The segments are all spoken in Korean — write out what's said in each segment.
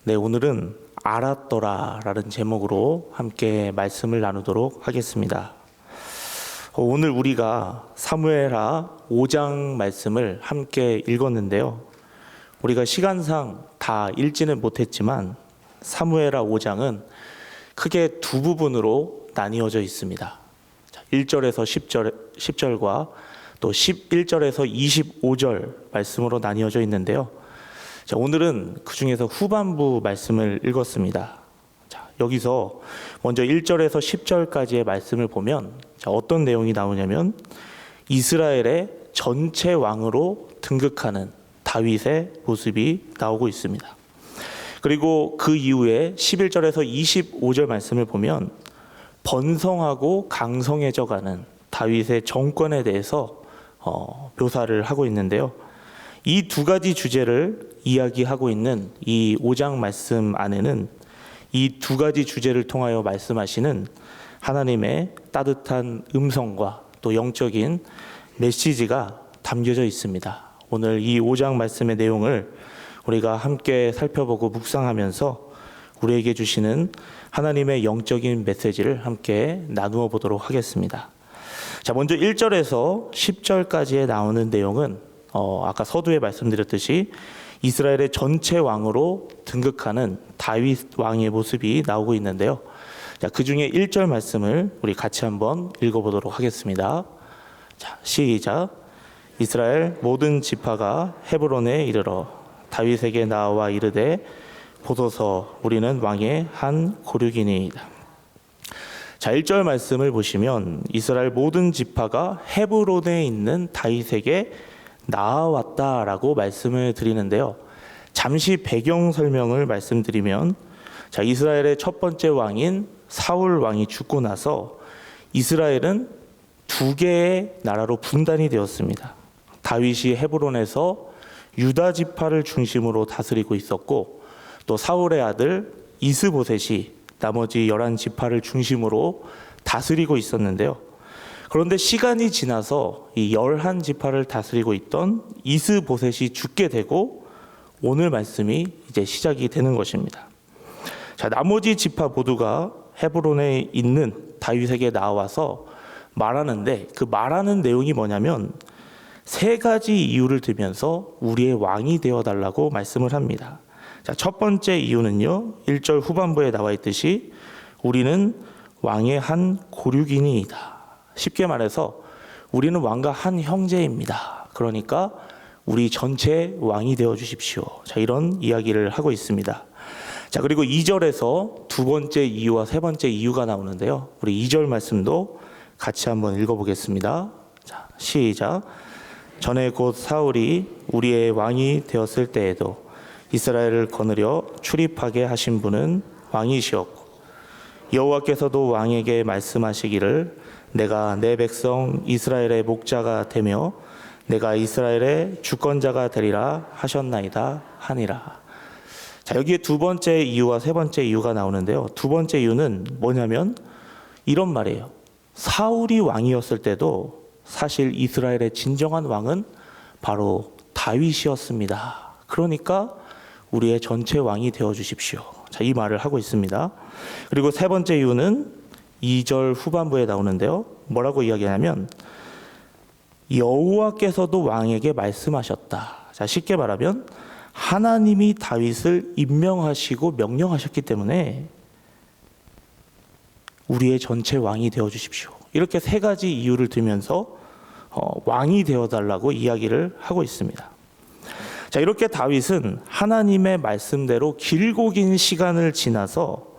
네, 오늘은 알았더라라는 제목으로 함께 말씀을 나누도록 하겠습니다. 오늘 우리가 사무엘하 5장 말씀을 함께 읽었는데요. 우리가 시간상 다 읽지는 못했지만 사무엘하 5장은 크게 두 부분으로 나뉘어져 있습니다. 1절에서 10절과 또 11절에서 25절 말씀으로 나뉘어져 있는데요. 자, 오늘은 그 중에서 후반부 말씀을 읽었습니다. 자, 여기서 먼저 1절에서 10절까지의 말씀을 보면 어떤 내용이 나오냐면 이스라엘의 전체 왕으로 등극하는 다윗의 모습이 나오고 있습니다. 그리고 그 이후에 11절에서 25절 말씀을 보면 번성하고 강성해져가는 다윗의 정권에 대해서 묘사를 하고 있는데요. 이 두 가지 주제를 이야기하고 있는 이 5장 말씀 안에는 이 두 가지 주제를 통하여 말씀하시는 하나님의 따뜻한 음성과 또 영적인 메시지가 담겨져 있습니다. 오늘 이 5장 말씀의 내용을 우리가 함께 살펴보고 묵상하면서 우리에게 주시는 하나님의 영적인 메시지를 함께 나누어 보도록 하겠습니다. 자, 먼저 1절에서 10절까지에 나오는 내용은 아까 서두에 말씀드렸듯이 이스라엘의 전체 왕으로 등극하는 다윗 왕의 모습이 나오고 있는데요. 자, 그 중에 1절 말씀을 우리 같이 한번 읽어보도록 하겠습니다. 자, 시작. 이스라엘 모든 지파가 헤브론에 이르러 다윗에게 나와 이르되 보소서 우리는 왕의 한 고륙이니이다. 자, 1절 말씀을 보시면 이스라엘 모든 지파가 헤브론에 있는 다윗에게 나아왔다라고 말씀을 드리는데요. 잠시 배경 설명을 말씀드리면 자, 이스라엘의 첫 번째 왕인 사울 왕이 죽고 나서 이스라엘은 두 개의 나라로 분단이 되었습니다. 다윗이 헤브론에서 유다 지파를 중심으로 다스리고 있었고 또 사울의 아들 이스보셋이 나머지 11지파를 중심으로 다스리고 있었는데요. 그런데 시간이 지나서 이 11지파를 다스리고 있던 이스보셋이 죽게 되고 오늘 말씀이 이제 시작이 되는 것입니다. 자, 나머지 지파 모두가 헤브론에 있는 다윗에게 나와서 말하는데 그 말하는 내용이 뭐냐면 세 가지 이유를 들면서 우리의 왕이 되어달라고 말씀을 합니다. 자, 첫 번째 이유는요, 1절 후반부에 나와 있듯이 우리는 왕의 한 고륙이니이다. 쉽게 말해서 우리는 왕과 한 형제입니다. 그러니까 우리 전체 왕이 되어 주십시오. 자, 이런 이야기를 하고 있습니다. 자, 그리고 2절에서 두 번째 이유와 세 번째 이유가 나오는데요. 우리 2절 말씀도 같이 한번 읽어보겠습니다. 자, 시작. 전에 곧 사울이 우리의 왕이 되었을 때에도 이스라엘을 거느려 출입하게 하신 분은 왕이시었고 여호와께서도 왕에게 말씀하시기를 내가 내 백성 이스라엘의 목자가 되며 내가 이스라엘의 주권자가 되리라 하셨나이다 하니라. 자, 여기에 두 번째 이유와 세 번째 이유가 나오는데요. 두 번째 이유는 뭐냐면 이런 말이에요. 사울이 왕이었을 때도 사실 이스라엘의 진정한 왕은 바로 다윗이었습니다. 그러니까 우리의 전체 왕이 되어 주십시오. 자, 이 말을 하고 있습니다. 그리고 세 번째 이유는 2절 후반부에 나오는데요. 뭐라고 이야기하냐면 여호와께서도 왕에게 말씀하셨다. 자, 쉽게 말하면 하나님이 다윗을 임명하시고 명령하셨기 때문에 우리의 전체 왕이 되어 주십시오. 이렇게 세 가지 이유를 들면서 왕이 되어달라고 이야기를 하고 있습니다. 자, 이렇게 다윗은 하나님의 말씀대로 길고 긴 시간을 지나서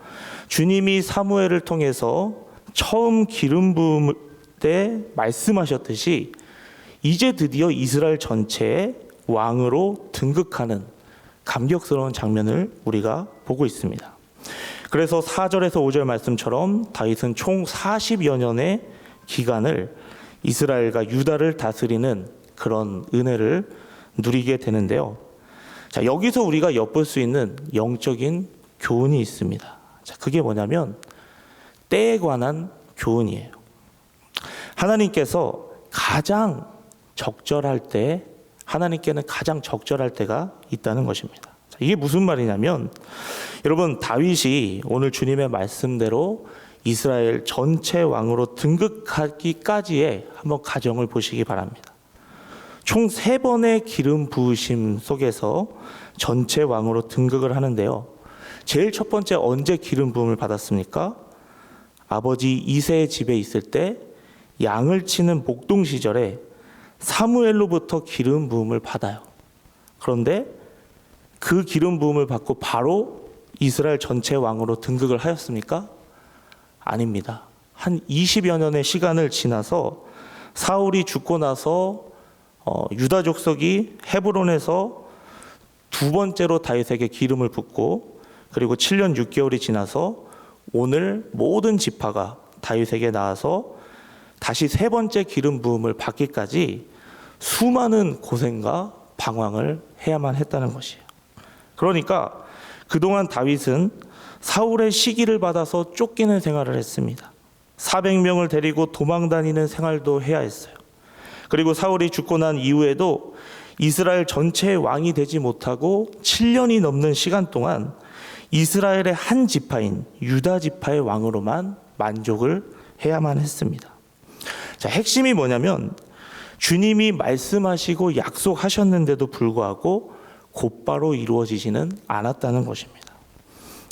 주님이 사무엘을 통해서 처음 기름 부음을 때 말씀하셨듯이 이제 드디어 이스라엘 전체의 왕으로 등극하는 감격스러운 장면을 우리가 보고 있습니다. 그래서 4절에서 5절 말씀처럼 다윗은 총 40여 년의 기간을 이스라엘과 유다를 다스리는 그런 은혜를 누리게 되는데요. 자, 여기서 우리가 엿볼 수 있는 영적인 교훈이 있습니다. 자, 그게 뭐냐면 때에 관한 교훈이에요. 하나님께서 가장 적절할 때, 하나님께는 가장 적절할 때가 있다는 것입니다. 이게 무슨 말이냐면 여러분, 다윗이 오늘 주님의 말씀대로 이스라엘 전체 왕으로 등극하기까지의 한번 과정을 보시기 바랍니다. 총 3번의 기름 부으심 속에서 전체 왕으로 등극을 하는데요. 제일 첫 번째 언제 기름 부음을 받았습니까? 아버지 이새의 집에 있을 때 양을 치는 목동 시절에 사무엘로부터 기름 부음을 받아요. 그런데 그 기름 부음을 받고 바로 이스라엘 전체 왕으로 등극을 하였습니까? 아닙니다. 한 20여 년의 시간을 지나서 사울이 죽고 나서 유다 족속이 헤브론에서 두 번째로 다윗에게 기름을 붓고, 그리고 7년 6개월이 지나서 오늘 모든 지파가 다윗에게 나와서 다시 3번째 기름 부음을 받기까지 수많은 고생과 방황을 해야만 했다는 것이에요. 그러니까 그동안 다윗은 사울의 시기를 받아서 쫓기는 생활을 했습니다. 400명을 데리고 도망 다니는 생활도 해야 했어요. 그리고 사울이 죽고 난 이후에도 이스라엘 전체의 왕이 되지 못하고 7년이 넘는 시간 동안 이스라엘의 한 지파인 유다 지파의 왕으로만 만족을 해야만 했습니다. 자, 핵심이 뭐냐면 주님이 말씀하시고 약속하셨는데도 불구하고 곧바로 이루어지지는 않았다는 것입니다.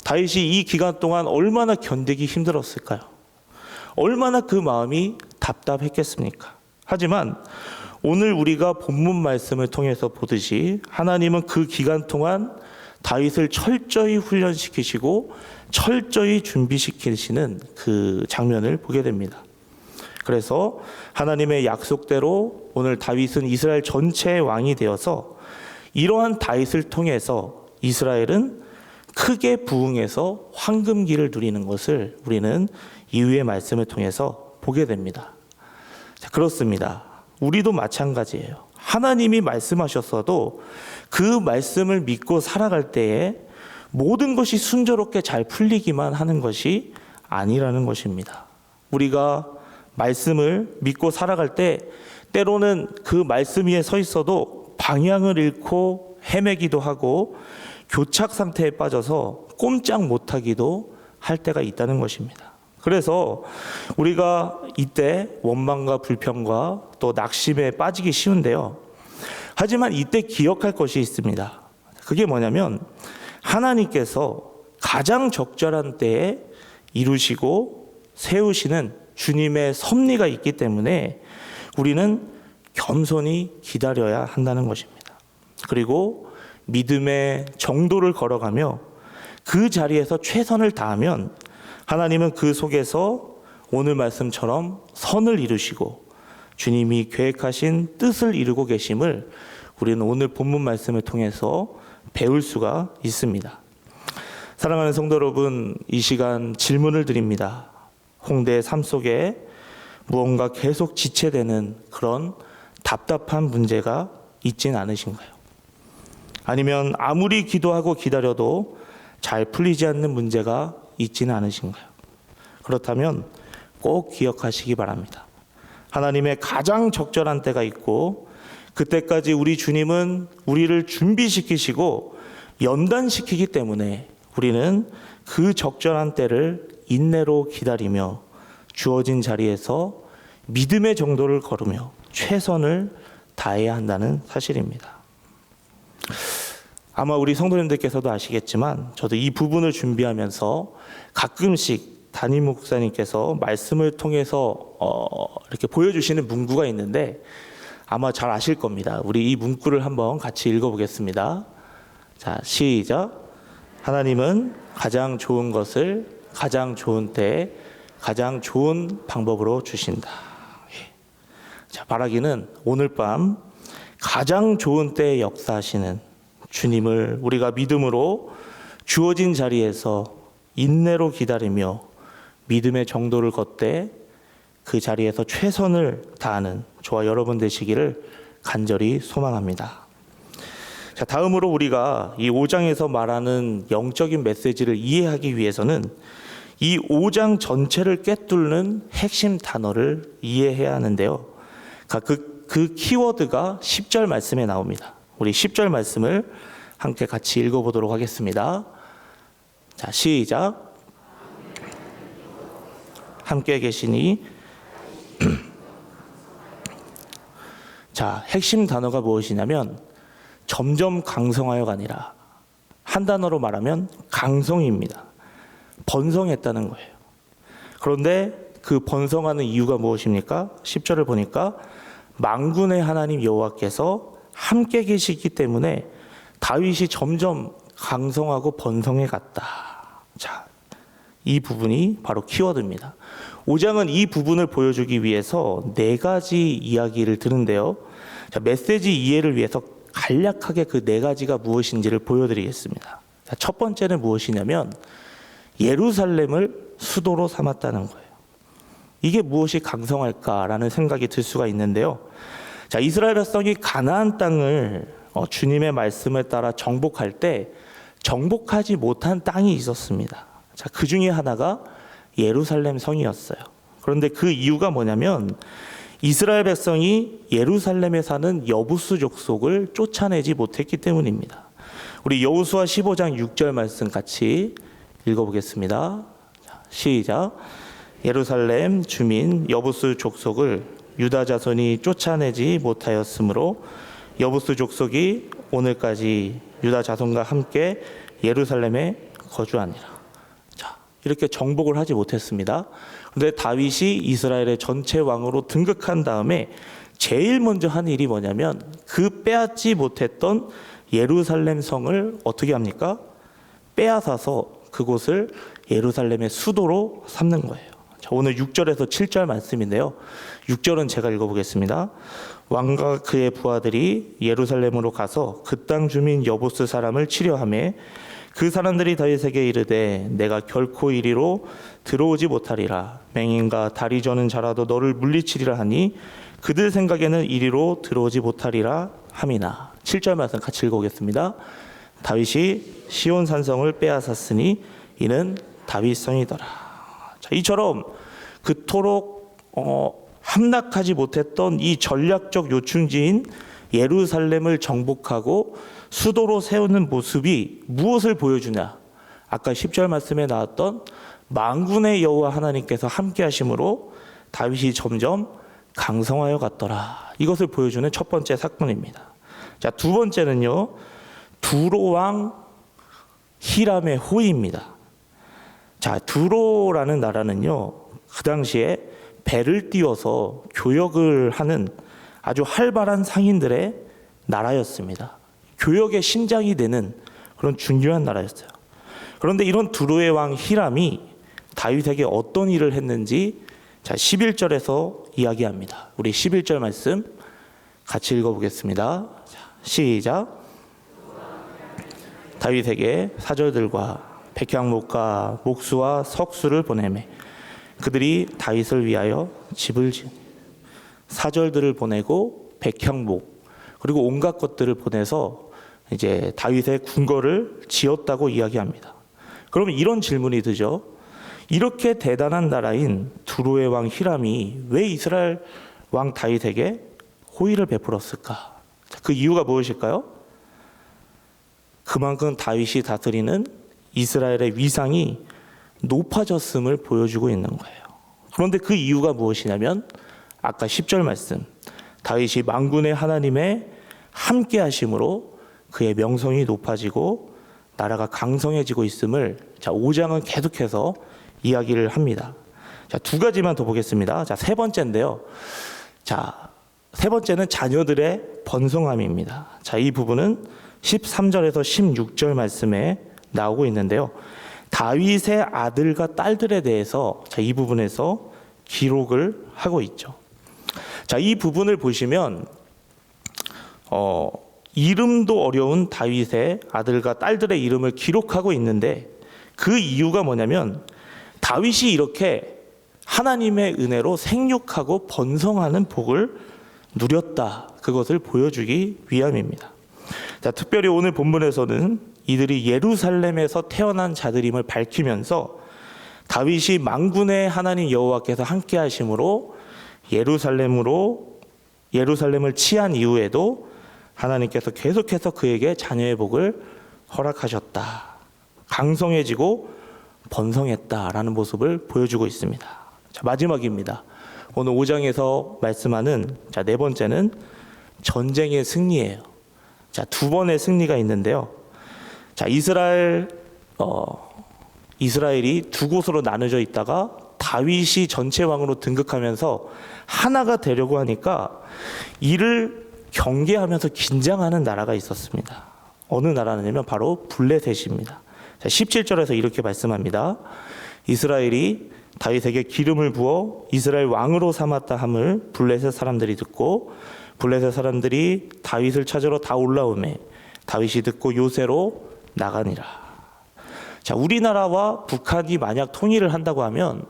다윗이 이 기간 동안 얼마나 견디기 힘들었을까요? 얼마나 그 마음이 답답했겠습니까? 하지만 오늘 우리가 본문 말씀을 통해서 보듯이 하나님은 그 기간 동안 다윗을 철저히 훈련시키시고 철저히 준비시키시는 그 장면을 보게 됩니다. 그래서 하나님의 약속대로 오늘 다윗은 이스라엘 전체의 왕이 되어서 이러한 다윗을 통해서 이스라엘은 크게 부흥해서 황금기를 누리는 것을 우리는 이후의 말씀을 통해서 보게 됩니다. 자, 그렇습니다. 우리도 마찬가지예요. 하나님이 말씀하셨어도 그 말씀을 믿고 살아갈 때에 모든 것이 순조롭게 잘 풀리기만 하는 것이 아니라는 것입니다. 우리가 말씀을 믿고 살아갈 때 때로는 그 말씀 위에 서 있어도 방향을 잃고 헤매기도 하고 교착 상태에 빠져서 꼼짝 못하기도 할 때가 있다는 것입니다. 그래서 우리가 이때 원망과 불평과 또 낙심에 빠지기 쉬운데요. 하지만 이때 기억할 것이 있습니다. 그게 뭐냐면 하나님께서 가장 적절한 때에 이루시고 세우시는 주님의 섭리가 있기 때문에 우리는 겸손히 기다려야 한다는 것입니다. 그리고 믿음의 정도를 걸어가며 그 자리에서 최선을 다하면 하나님은 그 속에서 오늘 말씀처럼 선을 이루시고 주님이 계획하신 뜻을 이루고 계심을 우리는 오늘 본문 말씀을 통해서 배울 수가 있습니다. 사랑하는 성도 여러분, 이 시간 질문을 드립니다. 홍대의 삶 속에 무언가 계속 지체되는 그런 답답한 문제가 있진 않으신가요? 아니면 아무리 기도하고 기다려도 잘 풀리지 않는 문제가 있지는 않으신가요? 그렇다면 꼭 기억하시기 바랍니다. 하나님의 가장 적절한 때가 있고 그때까지 우리 주님은 우리를 준비시키시고 연단시키기 때문에 우리는 그 적절한 때를 인내로 기다리며 주어진 자리에서 믿음의 정도를 걸으며 최선을 다해야 한다는 사실입니다. 아마 우리 성도님들께서도 아시겠지만 저도 이 부분을 준비하면서 가끔씩 담임 목사님께서 말씀을 통해서 이렇게 보여주시는 문구가 있는데 아마 잘 아실 겁니다. 우리 이 문구를 한번 같이 읽어보겠습니다. 자, 시작. 하나님은 가장 좋은 것을 가장 좋은 때에 가장 좋은 방법으로 주신다. 자, 바라기는 오늘 밤 가장 좋은 때에 역사하시는 주님을 우리가 믿음으로 주어진 자리에서 인내로 기다리며 믿음의 정도를 걷되 그 자리에서 최선을 다하는 저와 여러분 되시기를 간절히 소망합니다. 자, 다음으로 우리가 이 5장에서 말하는 영적인 메시지를 이해하기 위해서는 이 5장 전체를 꿰뚫는 핵심 단어를 이해해야 하는데요. 그 키워드가 10절 말씀에 나옵니다. 우리 10절 말씀을 함께 같이 읽어보도록 하겠습니다. 자, 시작. 함께 계시니. 자, 핵심 단어가 무엇이냐면 점점 강성하여가 아니라 한 단어로 말하면 강성입니다. 번성했다는 거예요. 그런데 그 번성하는 이유가 무엇입니까? 10절을 보니까 만군의 하나님 여호와께서 함께 계시기 때문에 다윗이 점점 강성하고 번성해 갔다. 자, 이 부분이 바로 키워드입니다. 5장은 이 부분을 보여주기 위해서 4가지 이야기를 드는데요. 자, 메시지 이해를 위해서 간략하게 그 4가지가 무엇인지를 보여드리겠습니다. 자, 첫 번째는 무엇이냐면 예루살렘을 수도로 삼았다는 거예요. 이게 무엇이 강성할까라는 생각이 들 수가 있는데요. 자, 이스라엘 백성이 가나안 땅을 주님의 말씀을 따라 정복할 때 정복하지 못한 땅이 있었습니다. 자, 그 중에 하나가 예루살렘 성이었어요. 그런데 그 이유가 뭐냐면 이스라엘 백성이 예루살렘에 사는 여부스 족속을 쫓아내지 못했기 때문입니다. 우리 여호수아 15장 6절 말씀 같이 읽어보겠습니다. 자, 시작. 예루살렘 주민 여부스 족속을 유다 자손이 쫓아내지 못하였으므로 여부스 족속이 오늘까지 유다 자손과 함께 예루살렘에 거주하니라. 자, 이렇게 정복을 하지 못했습니다. 그런데 다윗이 이스라엘의 전체 왕으로 등극한 다음에 제일 먼저 한 일이 뭐냐면 그 빼앗지 못했던 예루살렘 성을 어떻게 합니까? 빼앗아서 그곳을 예루살렘의 수도로 삼는 거예요. 자, 오늘 6절에서 7절 말씀인데요. 6절은 제가 읽어보겠습니다. 왕과 그의 부하들이 예루살렘으로 가서 그 땅 주민 여부스 사람을 치려하며 그 사람들이 다윗에게 이르되 내가 결코 이리로 들어오지 못하리라. 맹인과 다리 저는 자라도 너를 물리치리라 하니 그들 생각에는 이리로 들어오지 못하리라 함이나. 7절 말씀 같이 읽어보겠습니다. 다윗이 시온 산성을 빼앗았으니 이는 다윗 성이더라. 자, 이처럼 그토록 함락하지 못했던 이 전략적 요충지인 예루살렘을 정복하고 수도로 세우는 모습이 무엇을 보여주냐? 아까 10절 말씀에 나왔던 만군의 여호와 하나님께서 함께 하심으로 다윗이 점점 강성하여 갔더라. 이것을 보여주는 첫 번째 사건입니다. 자, 두 번째는요. 두로 왕 히람의 호위입니다. 자, 두로라는 나라는요. 그 당시에 배를 띄워서 교역을 하는 아주 활발한 상인들의 나라였습니다. 교역의 심장이 되는 그런 중요한 나라였어요. 그런데 이런 두로의 왕 히람이 다윗에게 어떤 일을 했는지 자, 11절에서 이야기합니다. 우리 11절 말씀 같이 읽어보겠습니다. 자, 시작. 다윗에게 사절들과 백향목과 목수와 석수를 보내매 그들이 다윗을 위하여 집을 지으니. 사절들을 보내고 백향목 그리고 온갖 것들을 보내서 이제 다윗의 궁궐을 지었다고 이야기합니다. 그러면 이런 질문이 드죠. 이렇게 대단한 나라인 두로의 왕 히람이 왜 이스라엘 왕 다윗에게 호의를 베풀었을까? 그 이유가 무엇일까요? 그만큼 다윗이 다스리는 이스라엘의 위상이 높아졌음을 보여주고 있는 거예요. 그런데 그 이유가 무엇이냐면 아까 10절 말씀 다윗이 만군의 하나님의 함께 하심으로 그의 명성이 높아지고 나라가 강성해지고 있음을 자, 5장은 계속해서 이야기를 합니다. 자, 두 가지만 더 보겠습니다. 자, 세 번째인데요. 자, 세 번째는 자녀들의 번성함입니다. 자, 이 부분은 13절에서 16절 말씀에 나오고 있는데요. 다윗의 아들과 딸들에 대해서 자, 이 부분에서 기록을 하고 있죠. 자, 이 부분을 보시면 이름도 어려운 다윗의 아들과 딸들의 이름을 기록하고 있는데 그 이유가 뭐냐면 다윗이 이렇게 하나님의 은혜로 생육하고 번성하는 복을 누렸다. 그것을 보여주기 위함입니다. 자, 특별히 오늘 본문에서는 이들이 예루살렘에서 태어난 자들임을 밝히면서 다윗이 만군의 하나님 여호와께서 함께 하심으로 예루살렘을 취한 이후에도 하나님께서 계속해서 그에게 자녀의 복을 허락하셨다. 강성해지고 번성했다라는 모습을 보여주고 있습니다. 자, 마지막입니다. 오늘 5장에서 말씀하는 네 번째는 전쟁의 승리예요. 자, 두 번의 승리가 있는데요. 자, 이스라엘이 두 곳으로 나눠져 있다가 다윗이 전체 왕으로 등극하면서 하나가 되려고 하니까 이를 경계하면서 긴장하는 나라가 있었습니다. 어느 나라냐면 바로 블레셋입니다. 17절에서 이렇게 말씀합니다. 이스라엘이 다윗에게 기름을 부어 이스라엘 왕으로 삼았다 함을 블레셋 사람들이 듣고 블레셋 사람들이 다윗을 찾으러 다 올라오매 다윗이 듣고 요새로 나가니라. 자, 우리나라와 북한이 만약 통일을 한다고 하면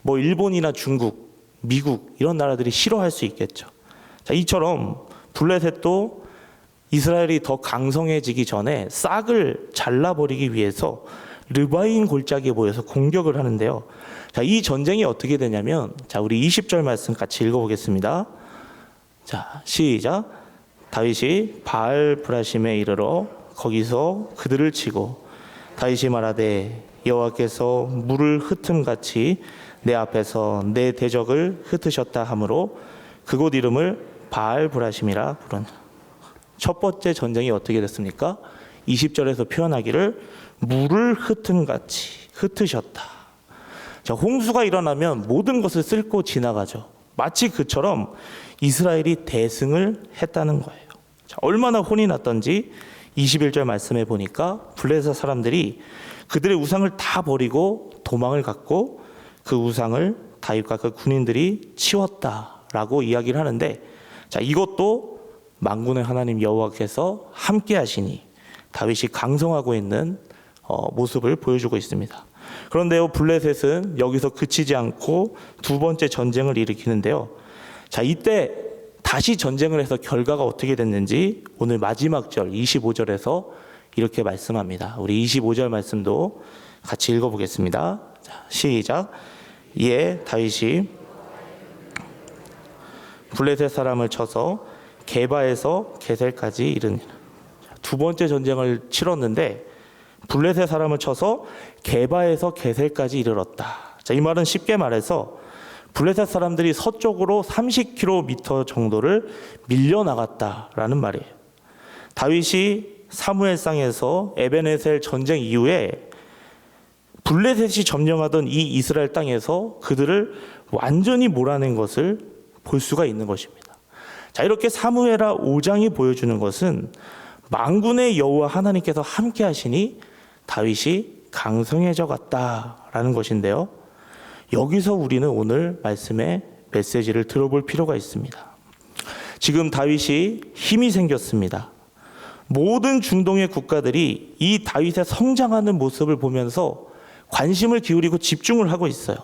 뭐 일본이나 중국, 미국 이런 나라들이 싫어할 수 있겠죠. 자, 이처럼 블레셋도 이스라엘이 더 강성해지기 전에 싹을 잘라버리기 위해서 르바임 골짜기에 모여서 공격을 하는데요. 자, 이 전쟁이 어떻게 되냐면, 자, 우리 20절 말씀 같이 읽어보겠습니다. 자, 시작. 다윗이 바알 브라심에 이르러 거기서 그들을 치고 다윗이 말하되 여호와께서 물을 흩음같이 내 앞에서 내 대적을 흩으셨다 하므로 그곳 이름을 바알 브라심이라 부르는. 첫 번째 전쟁이 어떻게 됐습니까? 20절에서 표현하기를 물을 흩음같이 흩으셨다. 자, 홍수가 일어나면 모든 것을 쓸고 지나가죠. 마치 그처럼 이스라엘이 대승을 했다는 거예요. 자, 얼마나 혼이 났던지 21절 말씀해 보니까 블레셋 사람들이 그들의 우상을 다 버리고 도망을 갔고 그 우상을 다윗과 그 군인들이 치웠다라고 이야기를 하는데, 자, 이것도 만군의 하나님 여호와께서 함께 하시니 다윗이 강성하고 있는 모습을 보여주고 있습니다. 그런데요, 블레셋은 여기서 그치지 않고 두 번째 전쟁을 일으키는데요. 자, 이때 다시 전쟁을 해서 결과가 어떻게 됐는지 오늘 마지막 절 25절에서 이렇게 말씀합니다. 우리 25절 말씀도 같이 읽어보겠습니다. 자, 시작. 이에 다윗이 블레셋 사람을 쳐서 게바에서 게셀까지 이르니라. 두 번째 전쟁을 치렀는데 블레셋 사람을 쳐서 게바에서 게셀까지 이르렀다. 자, 이 말은 쉽게 말해서 블레셋 사람들이 서쪽으로 30km 정도를 밀려나갔다라는 말이에요. 다윗이 사무엘상에서 에벤에셀 전쟁 이후에 블레셋이 점령하던 이 이스라엘 땅에서 그들을 완전히 몰아낸 것을 볼 수가 있는 것입니다. 자, 이렇게 사무엘하 5장이 보여주는 것은 만군의 여호와 하나님께서 함께 하시니 다윗이 강성해져 갔다라는 것인데요. 여기서 우리는 오늘 말씀의 메시지를 들어볼 필요가 있습니다. 지금 다윗이 힘이 생겼습니다. 모든 중동의 국가들이 이 다윗의 성장하는 모습을 보면서 관심을 기울이고 집중을 하고 있어요.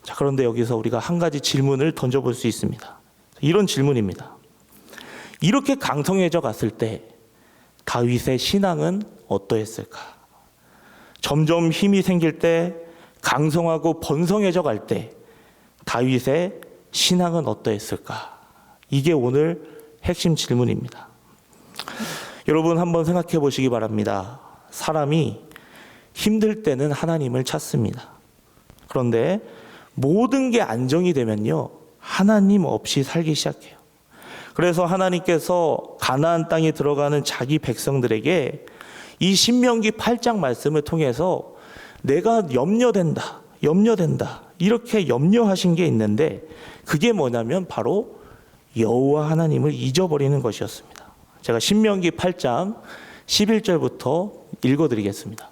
자, 그런데 여기서 우리가 한 가지 질문을 던져볼 수 있습니다. 이런 질문입니다. 이렇게 강성해져 갔을 때 다윗의 신앙은 어떠했을까? 점점 힘이 생길 때, 강성하고 번성해져 갈 때 다윗의 신앙은 어떠했을까? 이게 오늘 핵심 질문입니다. 여러분 한번 생각해 보시기 바랍니다. 사람이 힘들 때는 하나님을 찾습니다. 그런데 모든 게 안정이 되면요, 하나님 없이 살기 시작해요. 그래서 하나님께서 가나안 땅에 들어가는 자기 백성들에게 이 신명기 8장 말씀을 통해서 내가 염려된다 이렇게 염려하신 게 있는데, 그게 뭐냐면 바로 여호와 하나님을 잊어버리는 것이었습니다. 제가 신명기 8장 11절부터 읽어드리겠습니다.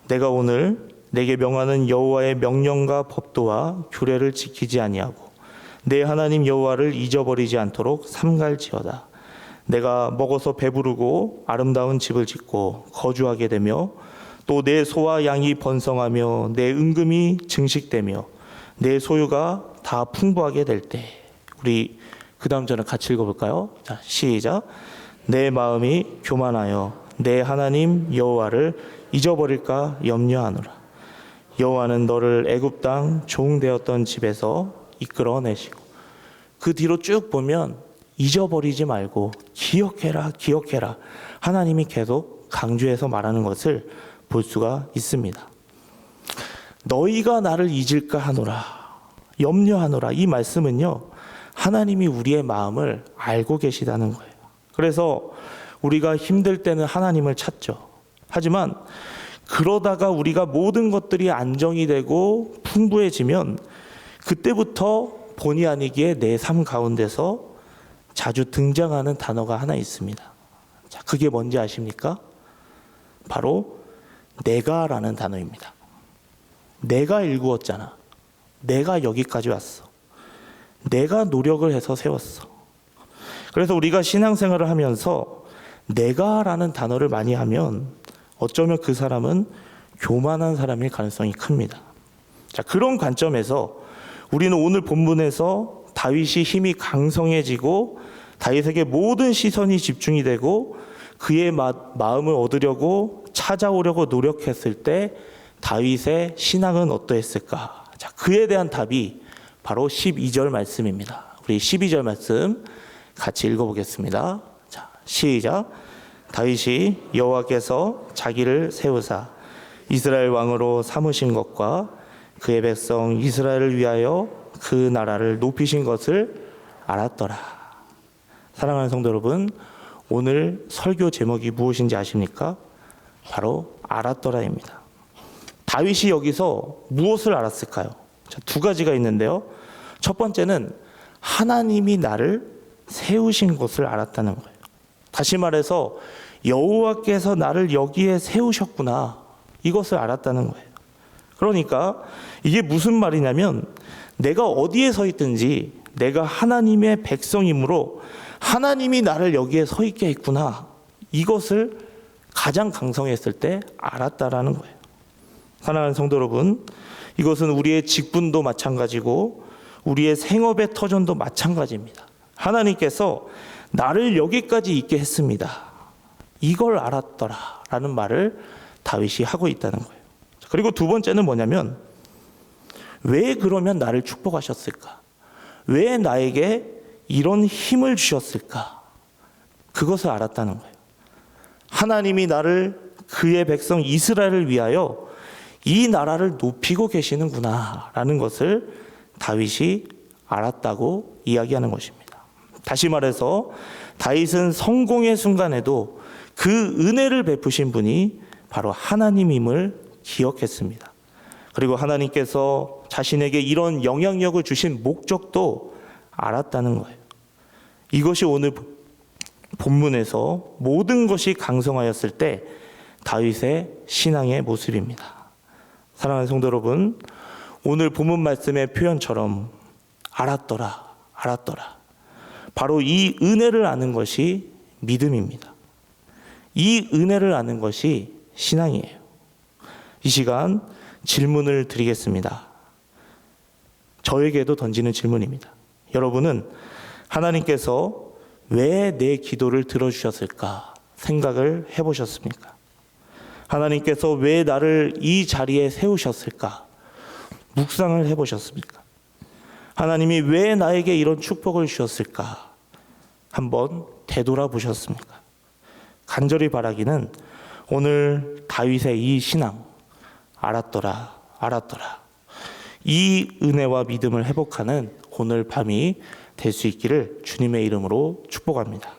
내가 오늘 내게 명하는 여호와의 명령과 법도와 규례를 지키지 아니하고 내 하나님 여호와를 잊어버리지 않도록 삼갈지어다. 내가 먹어서 배부르고 아름다운 집을 짓고 거주하게 되며 또 내 소와 양이 번성하며 내 은금이 증식되며 내 소유가 다 풍부하게 될 때. 우리 그 다음 절을 같이 읽어볼까요? 자, 시작. 내 마음이 교만하여 내 하나님 여호와를 잊어버릴까 염려하노라. 여호와는 너를 애굽 땅 종되었던 집에서 이끌어내시고. 그 뒤로 쭉 보면 잊어버리지 말고 기억해라, 기억해라. 하나님이 계속 강조해서 말하는 것을 볼 수가 있습니다. 너희가 나를 잊을까 하노라, 염려하노라. 이 말씀은요, 하나님이 우리의 마음을 알고 계시다는 거예요. 그래서 우리가 힘들 때는 하나님을 찾죠. 하지만 그러다가 우리가 모든 것들이 안정이 되고 풍부해지면 그때부터 본의 아니게 내 삶 가운데서 자주 등장하는 단어가 하나 있습니다. 자, 그게 뭔지 아십니까? 바로 내가라는 단어입니다. 내가 일구었잖아. 내가 여기까지 왔어. 내가 노력을 해서 세웠어. 그래서 우리가 신앙생활을 하면서 내가라는 단어를 많이 하면 어쩌면 그 사람은 교만한 사람일 가능성이 큽니다. 자, 그런 관점에서 우리는 오늘 본문에서 다윗이 힘이 강성해지고 다윗에게 모든 시선이 집중이 되고 그의 마음을 얻으려고 찾아오려고 노력했을 때 다윗의 신앙은 어떠했을까? 자, 그에 대한 답이 바로 12절 말씀입니다. 우리 12절 말씀 같이 읽어보겠습니다. 자, 시작. 다윗이 여호와께서 자기를 세우사 이스라엘 왕으로 삼으신 것과 그의 백성 이스라엘을 위하여 그 나라를 높이신 것을 알았더라. 사랑하는 성도 여러분, 오늘 설교 제목이 무엇인지 아십니까? 바로 알았더라입니다. 다윗이 여기서 무엇을 알았을까요? 자, 두 가지가 있는데요. 첫 번째는 하나님이 나를 세우신 것을 알았다는 거예요. 다시 말해서 여호와께서 나를 여기에 세우셨구나, 이것을 알았다는 거예요. 그러니까 이게 무슨 말이냐면 내가 어디에 서 있든지 내가 하나님의 백성이므로 하나님이 나를 여기에 서 있게 했구나, 이것을 가장 강성했을 때 알았다라는 거예요. 사랑하는 성도 여러분, 이것은 우리의 직분도 마찬가지고 우리의 생업의 터전도 마찬가지입니다. 하나님께서 나를 여기까지 있게 했습니다. 이걸 알았더라 라는 말을 다윗이 하고 있다는 거예요. 그리고 두 번째는 뭐냐면 왜 그러면 나를 축복하셨을까? 왜 나에게 이런 힘을 주셨을까? 그것을 알았다는 거예요. 하나님이 나를 그의 백성 이스라엘을 위하여 이 나라를 높이고 계시는구나 라는 것을 다윗이 알았다고 이야기하는 것입니다. 다시 말해서 다윗은 성공의 순간에도 그 은혜를 베푸신 분이 바로 하나님임을 기억했습니다. 그리고 하나님께서 자신에게 이런 영향력을 주신 목적도 알았다는 거예요. 이것이 오늘 본문에서 모든 것이 강성하였을 때 다윗의 신앙의 모습입니다. 사랑하는 성도 여러분, 오늘 본문 말씀의 표현처럼 알았더라, 알았더라. 바로 이 은혜를 아는 것이 믿음입니다. 이 은혜를 아는 것이 신앙이에요. 이 시간 질문을 드리겠습니다. 저에게도 던지는 질문입니다. 여러분은 하나님께서 왜 내 기도를 들어주셨을까 생각을 해보셨습니까? 하나님께서 왜 나를 이 자리에 세우셨을까 묵상을 해보셨습니까? 하나님이 왜 나에게 이런 축복을 주셨을까 한번 되돌아보셨습니까? 간절히 바라기는 오늘 다윗의 이 신앙, 알았더라, 알았더라, 이 은혜와 믿음을 회복하는 오늘 밤이 될 수 있기를 주님의 이름으로 축복합니다.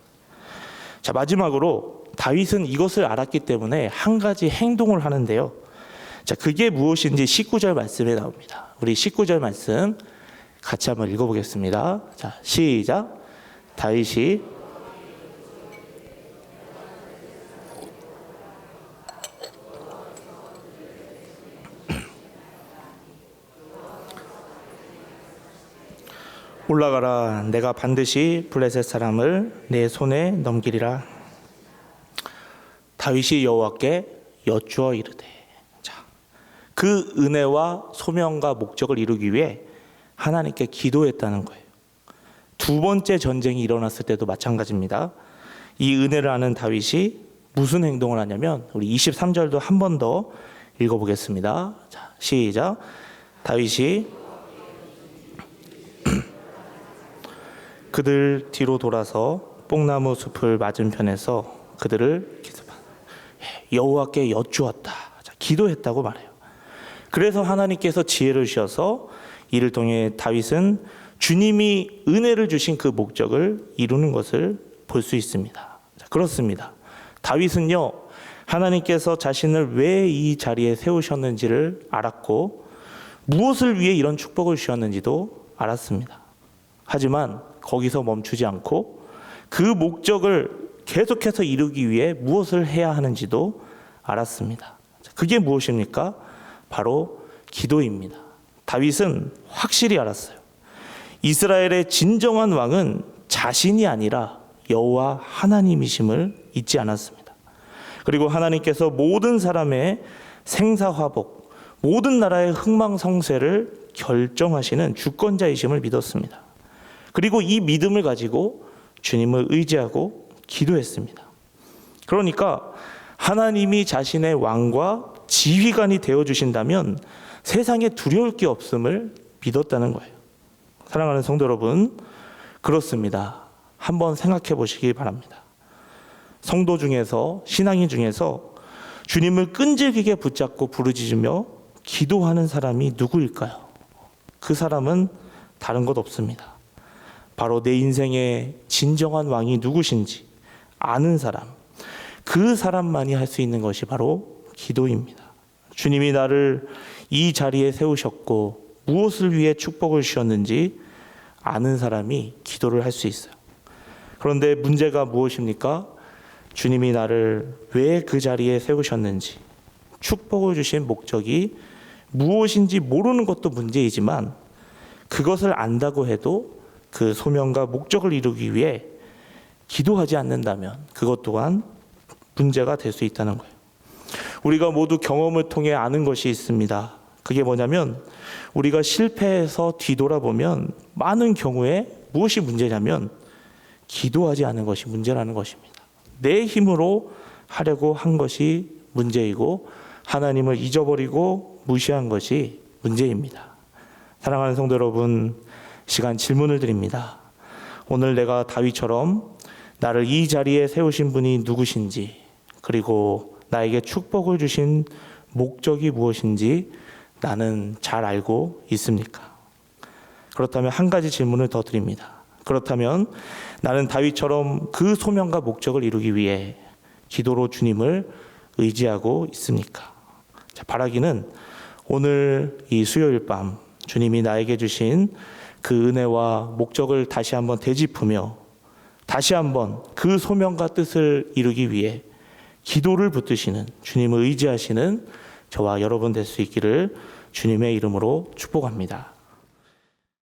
자, 마지막으로 다윗은 이것을 알았기 때문에 한 가지 행동을 하는데요. 자, 그게 무엇인지 19절 말씀에 나옵니다. 우리 19절 말씀 같이 한번 읽어보겠습니다. 자, 시작. 다윗이 올라가라, 내가 반드시 블레셋 사람을 내 손에 넘기리라. 다윗이 여호와께 여쭈어 이르되. 자, 그 은혜와 소명과 목적을 이루기 위해 하나님께 기도했다는 거예요. 두 번째 전쟁이 일어났을 때도 마찬가지입니다. 이 은혜를 아는 다윗이 무슨 행동을 하냐면 우리 23절도 한 번 더 읽어보겠습니다. 자, 시작. 다윗이 그들 뒤로 돌아서 뽕나무 숲을 맞은편에서 그들을 여호와께 여쭈었다. 기도했다고 말해요. 그래서 하나님께서 지혜를 주셔서 이를 통해 다윗은 주님이 은혜를 주신 그 목적을 이루는 것을 볼 수 있습니다. 그렇습니다. 다윗은요, 하나님께서 자신을 왜 이 자리에 세우셨는지를 알았고 무엇을 위해 이런 축복을 주셨는지도 알았습니다. 하지만 거기서 멈추지 않고 그 목적을 계속해서 이루기 위해 무엇을 해야 하는지도 알았습니다. 그게 무엇입니까? 바로 기도입니다. 다윗은 확실히 알았어요. 이스라엘의 진정한 왕은 자신이 아니라 여호와 하나님이심을 잊지 않았습니다. 그리고 하나님께서 모든 사람의 생사화복, 모든 나라의 흥망성쇠를 결정하시는 주권자이심을 믿었습니다. 그리고 이 믿음을 가지고 주님을 의지하고 기도했습니다. 그러니까 하나님이 자신의 왕과 지휘관이 되어주신다면 세상에 두려울 게 없음을 믿었다는 거예요. 사랑하는 성도 여러분, 그렇습니다. 한번 생각해 보시기 바랍니다. 성도 중에서, 신앙인 중에서 주님을 끈질기게 붙잡고 부르짖으며 기도하는 사람이 누구일까요? 그 사람은 다른 것 없습니다. 바로 내 인생의 진정한 왕이 누구신지 아는 사람, 그 사람만이 할 수 있는 것이 바로 기도입니다. 주님이 나를 이 자리에 세우셨고 무엇을 위해 축복을 주셨는지 아는 사람이 기도를 할 수 있어요. 그런데 문제가 무엇입니까? 주님이 나를 왜 그 자리에 세우셨는지, 축복을 주신 목적이 무엇인지 모르는 것도 문제이지만 그것을 안다고 해도 그 소명과 목적을 이루기 위해 기도하지 않는다면 그것 또한 문제가 될 수 있다는 거예요. 우리가 모두 경험을 통해 아는 것이 있습니다. 그게 뭐냐면 우리가 실패해서 뒤돌아보면 많은 경우에 무엇이 문제냐면 기도하지 않은 것이 문제라는 것입니다. 내 힘으로 하려고 한 것이 문제이고 하나님을 잊어버리고 무시한 것이 문제입니다. 사랑하는 성도 여러분, 시간 질문을 드립니다. 오늘 내가 다윗처럼 나를 이 자리에 세우신 분이 누구신지, 그리고 나에게 축복을 주신 목적이 무엇인지 나는 잘 알고 있습니까? 그렇다면 한 가지 질문을 더 드립니다. 그렇다면 나는 다윗처럼 그 소명과 목적을 이루기 위해 기도로 주님을 의지하고 있습니까? 바라기는 오늘 이 수요일 밤 주님이 나에게 주신 그 은혜와 목적을 다시 한번 되짚으며 다시 한번 그 소명과 뜻을 이루기 위해 기도를 붙드시는, 주님을 의지하시는 저와 여러분 될 수 있기를 주님의 이름으로 축복합니다.